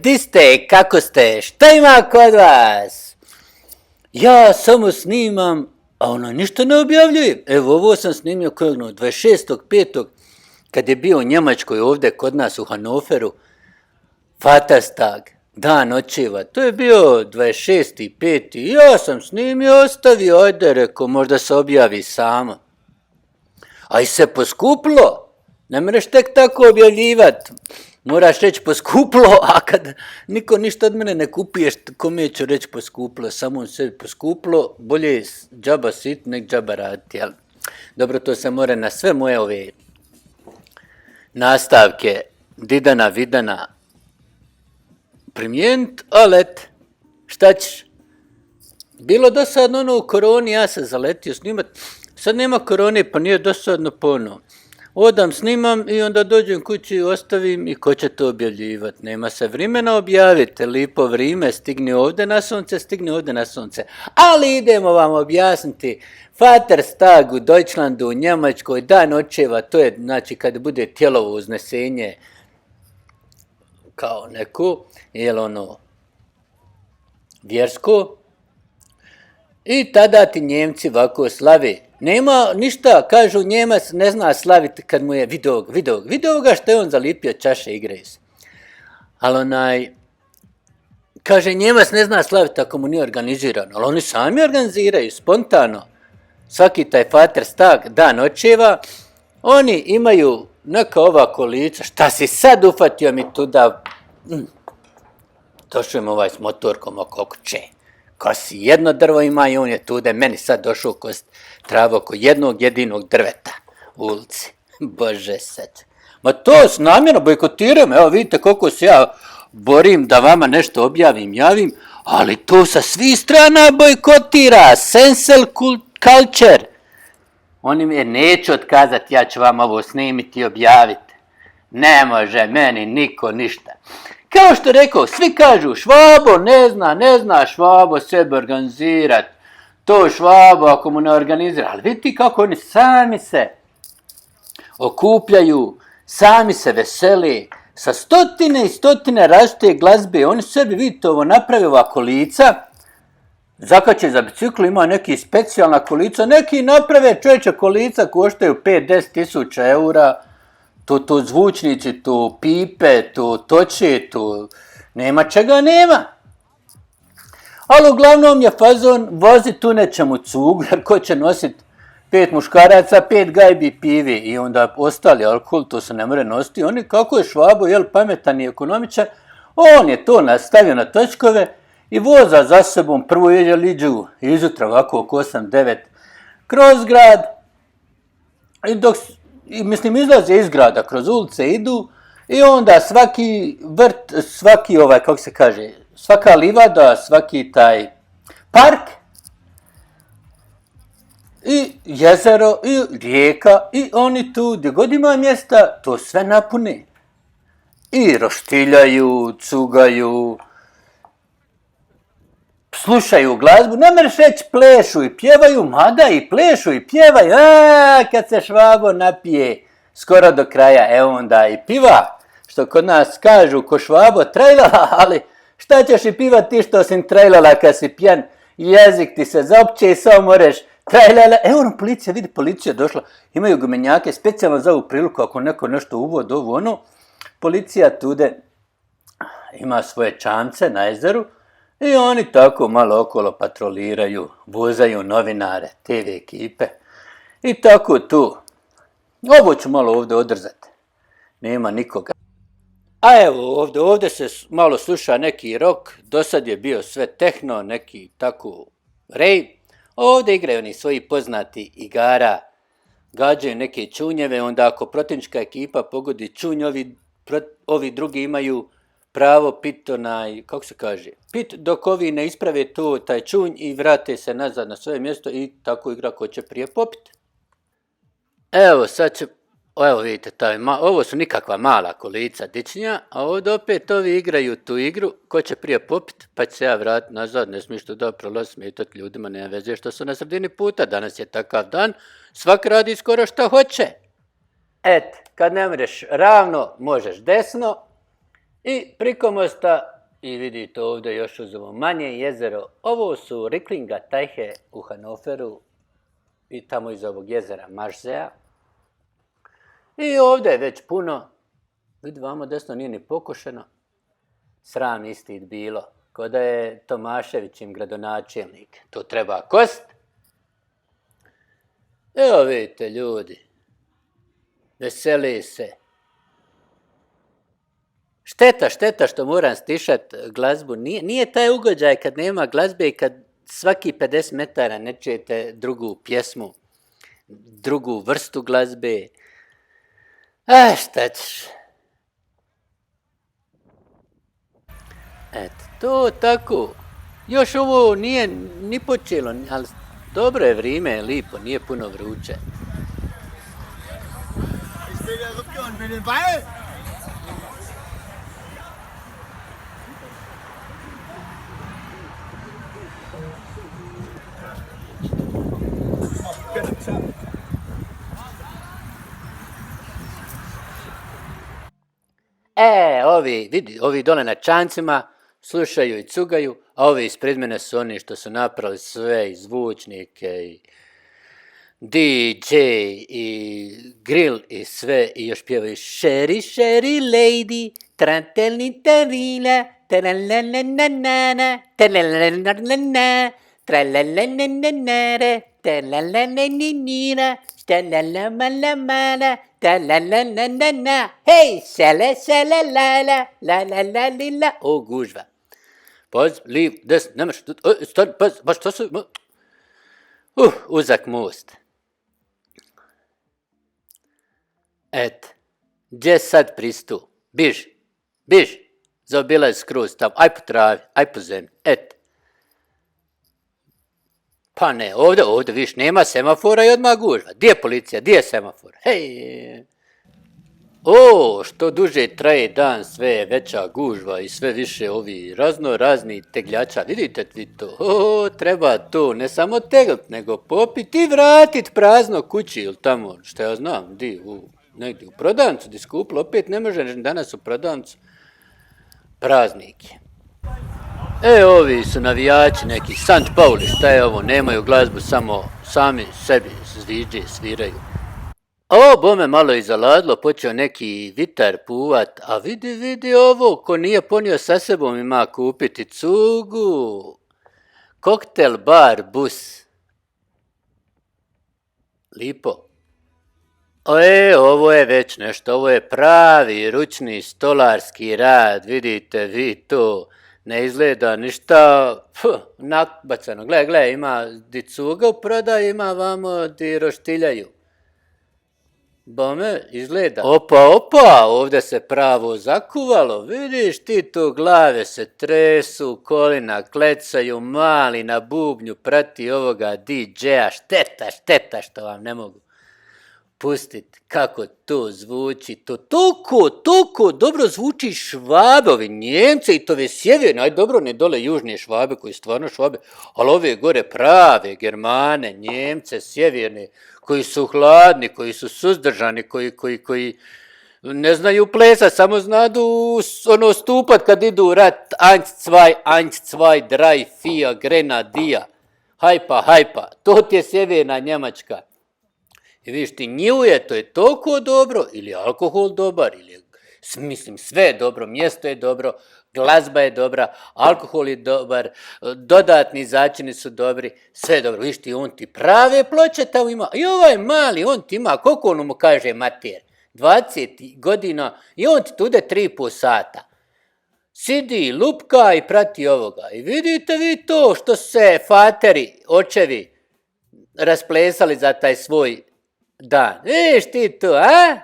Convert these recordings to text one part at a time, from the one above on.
Di ste, kako ste, šta ima kod vas? Ja samo snimam, a ono ništa ne objavljujem. Evo, ovo sam snimio kojeg 26.5. kad je bio u Njemačkoj ovdje kod nas u Hanoveru. Vaterstag, dan očeva, to je bio 26.5. Ja sam snimio, ostavio, ajde, rekao, možda se objavi samo. A i se poskuplo, ne mreš tek tako objavljivati. Moraš reći poskuplo, a kad niko ništa od mene ne kupuješ, kome ću reći poskuplo, samo sebi poskuplo, bolje je džaba sit nek džaba raditi, jel? Dobro, to se mora na sve moje ove nastavke Didana, Vidana primijeniti, ali et, šta ćeš? Bilo dosadno ono u koroni, ja sam zaletio snimat, sad nema korone pa nije dosadno ponovo. Odam, snimam i onda dođem kući, ostavim i ko će to objavljivati. Nema se vremena objaviti, lipo vrijeme, stigne ovdje na sunce. Ali idemo vam objasniti Vaterstag u Deutschlandu, u Njemačkoj, dan očeva, to je znači kad bude tjelovo uznesenje kao neko, jel ono, vjersko. I tada ti Njemci ovako slavi. Nema ništa, kažu Njemac ne zna slaviti kad mu je video ga što je on zalipio čaše, igraju se. Ali kaže Njemac ne zna slaviti ako mu nije organizirano, ali oni sami organiziraju, spontano. Svaki taj Vaterstag, dan očeva, oni imaju neka ova kolica, šta si sad ufatio mi tu da... Došao im ovaj s motorkom oko kuće. Ko si jedno drvo ima i on je tu da je meni sad došao travo oko jednog jedinog drveta u ulici. Bože sad. Ma to s namjerno bojkotiram, evo vidite koliko se ja borim da vama nešto objavim, javim, ali to sa svih strana bojkotira, cancel culture. Oni mi neću otkazati, ja ću vam ovo snimiti i objaviti. Ne može meni niko ništa. Kao što rekao, svi kažu Švabo ne zna Švabo sebe organizirat. To Švabo ako mu ne organizira. Ali vidite kako oni sami se okupljaju, sami se veseli, sa stotine i stotine različite glazbe. Oni sebi, vidite, ovo naprave ova kolica, zakače za biciklu, ima neki specijalna kolica, neki naprave čovječe kolica, koštaju 5-10 tisuća eura. Tu zvučnici, tu pipe, tu toči, tu nema čega nema. Ali uglavnom je fazon vozi tu nečemu cugu, jer ko će nositi 5 muškaraca, 5 gajbi pivi i onda ostali alkohol, to se ne more nositi. Oni kako je Švabo, jel pametan i ekonomičan, on je to nastavio na točkove i voza za sobom prvo iđu izutra ovako oko 8-9 kroz grad i izlaze iz grada, kroz ulice idu i onda svaki vrt, svaki svaka livada, svaki taj park i jezero i rijeka i oni tu gdje god ima mjesta to sve napune. I roštiljaju, cugaju, slušaju glazbu, ne mereš reći plešu i pjevaju, mada i plešu i pjevaju, kad se Švabo napije skoro do kraja, evo onda i piva, što kod nas kažu ko Švabo trajlala, ali šta ćeš i pivat ti što si trajlala kad si pjan, jezik ti se zapće i samo moreš trajlala, evo ono policija, vidi policija došla, imaju gumenjake specijalno za ovu priliku ako neko nešto uvod ovo ono, policija tude ima svoje čamce na jezeru, i oni tako malo okolo patroliraju, vozaju novinare, TV ekipe i tako tu. Ovo ću malo ovdje odrzati. Nema nikoga. A evo ovdje se malo sluša neki rock, do sad je bio sve tehno, neki tako rej. Ovdje igraju oni svoji poznati igara, gađaju neke čunjeve, onda ako protivnička ekipa pogodi čunj, ovi drugi imaju pravo pit pit dok ovi ne isprave taj čunj i vrate se nazad na svoje mjesto i tako igra ko će prije popit. Evo evo vidite, ovo su nikakva mala kolica dičnja, a ovdje opet ovi igraju tu igru, ko će prije popit, pa će se ja vratiti nazad, ne smiješ tu da prolaz smetati ljudima, nema veze što su na sredini puta, danas je takav dan, svak radi skoro što hoće. Kad ne mreš ravno, možeš desno, I priko mosta, i vidite ovdje još uz ovo manje jezero, ovo su Ricklinga Teiche u Hanoveru i tamo iz ovog jezera Marsea. I ovdje je već puno, vidi vamo desno nije ni pokošeno, sram isti bilo, ko da je Tomaševićim gradonačelnik, to treba kost. Evo vidite ljudi, veseli se. Šteta što moram stišat glazbu. Nije taj ugođaj kad nema glazbe i kad svaki 50 metara ne čujete drugu pjesmu, drugu vrstu glazbe. A šta ćeš? Eto, to tako. Još ovo nije ni počelo, ali dobro je vrijeme, lipo, nije puno vruće. Ovi dole na čancima slušaju i cugaju, a ovi ispred mene su oni što su napravili sve i zvučnike i DJ i grill i sve i još pjevaju Sherry lady, trantelni tarila, tralalanana, tralalanana, tralalananare, tralalananira, stalalamalala, tralalanana, hej, sala la lila, o gužva. Paz, liv, des, nemaš, stan, paz, baš to su, uzak most. Et, gdje sad pristu? Biž, zaobilaj skroz tamo, aj po travi, aj po zemlji, et. Pa ne, ovdje, viš, nema semafora i odmah gužva. Gdje je policija, gdje je semafor? Hej! Što duže traje dan, sve je veća gužva i sve više ovi razni tegljača. Vidite vi to? Treba to ne samo teglt, nego popit i vratit prazno kući ili tamo, što ja znam, negdje u prodavnicu, di skuplo, opet ne može danas u prodavnicu. Praznike. Ovi su navijači neki, Sant Pauli, šta je ovo, nemaju glazbu, samo sami sebi sviraju. Bome malo i zaladlo, počeo neki vitar puvat, a vidi ovo, ko nije ponio sa sebom ima kupiti cugu. Koktel bar bus. Lipo. Ovo je već nešto, ovo je pravi ručni stolarski rad, vidite vi to. Ne izgleda ništa nakbacano. Gle, ima di cuga u prodaju, ima vamo di roštiljaju. Bome, izgleda. Opa, ovdje se pravo zakuvalo. Vidiš ti tu, glave se tresu, kolina klecaju, mali na bubnju prati ovoga DJ-a. Šteta što vam ne mogu pustiti kako to zvuči. To toliko dobro zvuči Švabovi, Njemce i tove sjeverne, aj dobro ne dole južne Švabe koji stvarno Švabe, ali ove gore prave Germane, Njemce, sjeverne, koji su hladni, koji su suzdržani, koji ne znaju plesat, samo znadu stupat kad idu u rat, 1, 2, 3, 4, Grenadija, hajpa, to ti je sjeverna Njemačka. I vidiš ti, njuje, to je toliko dobro, ili alkohol dobar, ili mislim sve je dobro, mjesto je dobro, glazba je dobra, alkohol je dobar, dodatni začini su dobri, sve je dobro. Viš ti, on ti prave ploče tamo ima. I ovaj mali, on ti ima, koliko on mu kaže mater? 20 godina i on ti tude 3,5 sata. Sidi, lupka i prati ovoga. I vidite vi to što se fateri, očevi rasplesali za taj svoj dan. Viš ti to, a?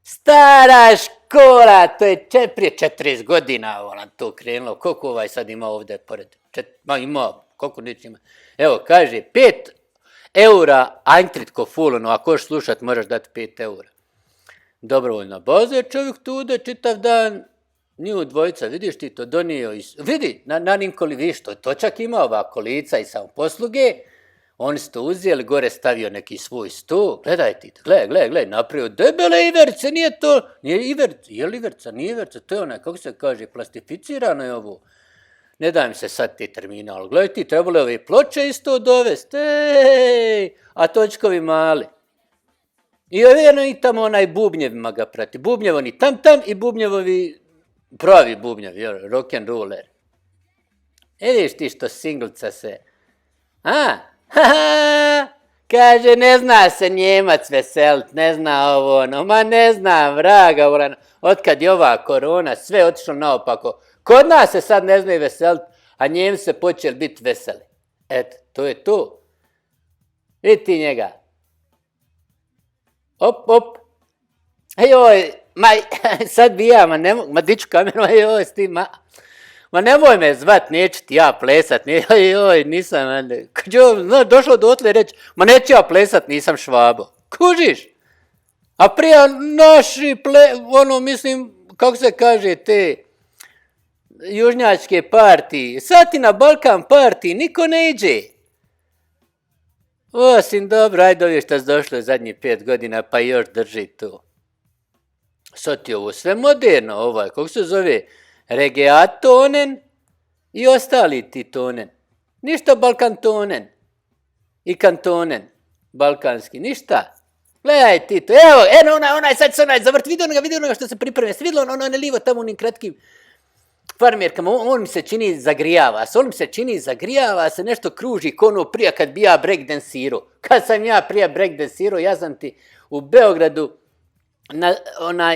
Stara škola, to je prije 40 godina volan to krenulo. Koliko ovaj sad ima ovdje pored? Ima, koliko neće ima. Evo, kaže, 5 eura Eintritt ko fulano, ako hoćeš slušat moraš dati 5 eura. Dobrovoljna baza je čovjek tude čitav dan, nju dvojica, vidiš ti to donio, vidi, na Ninkoli, vidiš to čak ima ova kolica i samoposluge, Oni su to uzeli, gore stavio neki svoj sto, gledaj ti, gledaj, napravio debele iverce, nije iverce, je li iverca, nije iverca, to je onaj, kako se kaže, plastificirano je ovo. Ne daj mi se sad ti terminal, gledaj ti, trebalo ove ploče isto dovesti, a točkovi mali. I ovjerno i tamo onaj bubnjevima ga prati, bubnjev oni tam i bubnjevovi, pravi bubnjevi, rock'n'roller. Vidiš ti što singlica se, kaže, ne zna se Njemac veselit, ne zna ovo ono, ma ne zna vraga, otkad je ova korona, sve otišlo naopako. Kod nas se sad ne znaju veselit, a Njemci se počeli biti veseli. Eto, to je to. Vidi ti njega. Op. Joj, sad bi ja, ma diću kameru, joj, s tim, ma nemoj me zvat, neću ti ja plesat, joj, nisam, došlo do otle reći, ma neću ja plesat, nisam Švabo. Kužiš? A prije naši mislim, kako se kaže, te južnjačke partije, sad ti na Balkan partiji niko ne iđe. Osim dobro, ajde ovi šta su došlo zadnjih 5 godina, pa još drži to. Sad ti ovo sve moderno, kako se zove, reggaetonen i ostali ti tonen. Ništa balkantonen i kantonen, balkanski, ništa. Gledaj ti to, evo, onaj sad se zavrt, vidio onoga što se pripremio, se vidjelo ono livo tamo unim kratkim farmerkama, on mi se čini zagrijava se, nešto kruži kono prije kad bi ja breakdansirao. Kad sam ja prije breakdansirao, ja sam ti u Beogradu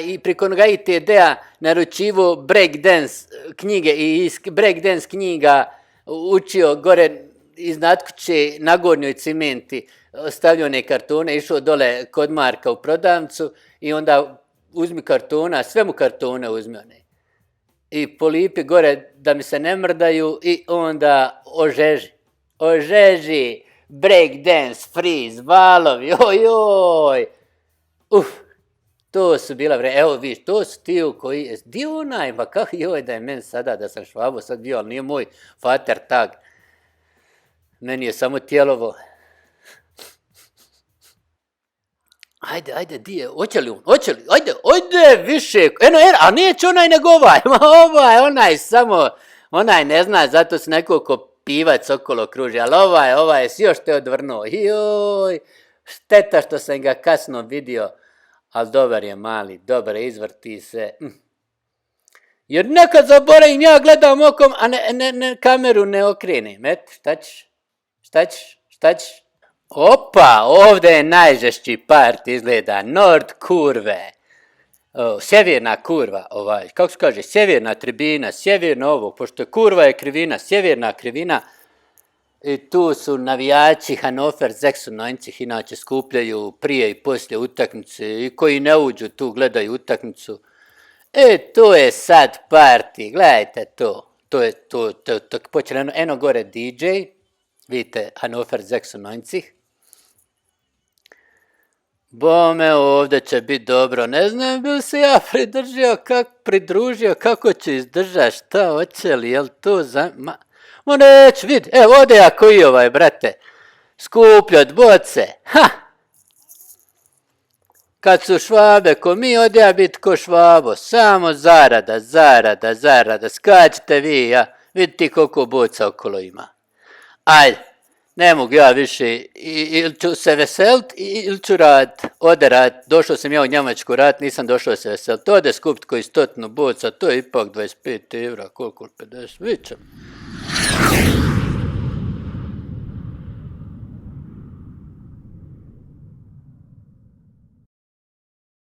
i preko onoga ITD-a naručivo breakdance knjige i iz breakdance knjiga učio gore iznad kuće na Gornjoj Cimenti, stavljao one kartone, išao dole kod Marka u prodavnicu i onda uzmi kartona, sve mu kartone uzmi one. I polipi gore da mi se ne mrdaju i onda ožeži, breakdance, freeze, valovi, ojoj. To su bila vremena, evo viš, to su ti koji, di onaj, ma kako joj da je meni sada, da sam Švabo sad bio, ali nije moj fater tag. Meni je samo tijelovo. Ajde, di je, hoće li, ajde, više, a neće onaj nego onaj samo, onaj ne zna, zato se nekoliko pivac okolo kruži, ali ovaj je si još te odvrnuo, joj, šteta što sam ga kasno vidio, ali dobar je mali, dobar je, izvrti se. Jer nekad zaboravim, ja gledam okom, a kameru ne okrenem, šta ćeš? Opa, ovdje je najžešći part izgleda, Nord kurve, sjeverna kurva, kako se kaže, sjeverna tribina, sjeverno ovo, pošto kurva je krivina, sjeverna krivina, i tu su navijači Hannover 96, inače skupljaju prije i poslije utakmice i koji ne uđu tu gledaju utakmicu. To je sad party, gledajte to je to počelo eno gore DJ, vidite Hannover 96. Bome, ovdje će biti dobro, ne znam bi li se ja pridružio, kako će izdržati, šta hoće li, jel to Ma neću, vidi, evo ovdje ja koji brate, skupljat boce, Kad su Švabe ko mi, ovdje ja biti ko Švabo, samo zarada, skačite vi, vidite ti koliko boca okolo ima. Ajde, ne mogu ja više, ili ću se veselit, ili ću ode rad, došao sam ja u Njemačku rad, nisam došao se veselit, ode skupit koji 100 boca, to je ipak 25 evra, koliko 50, vidit ćemo.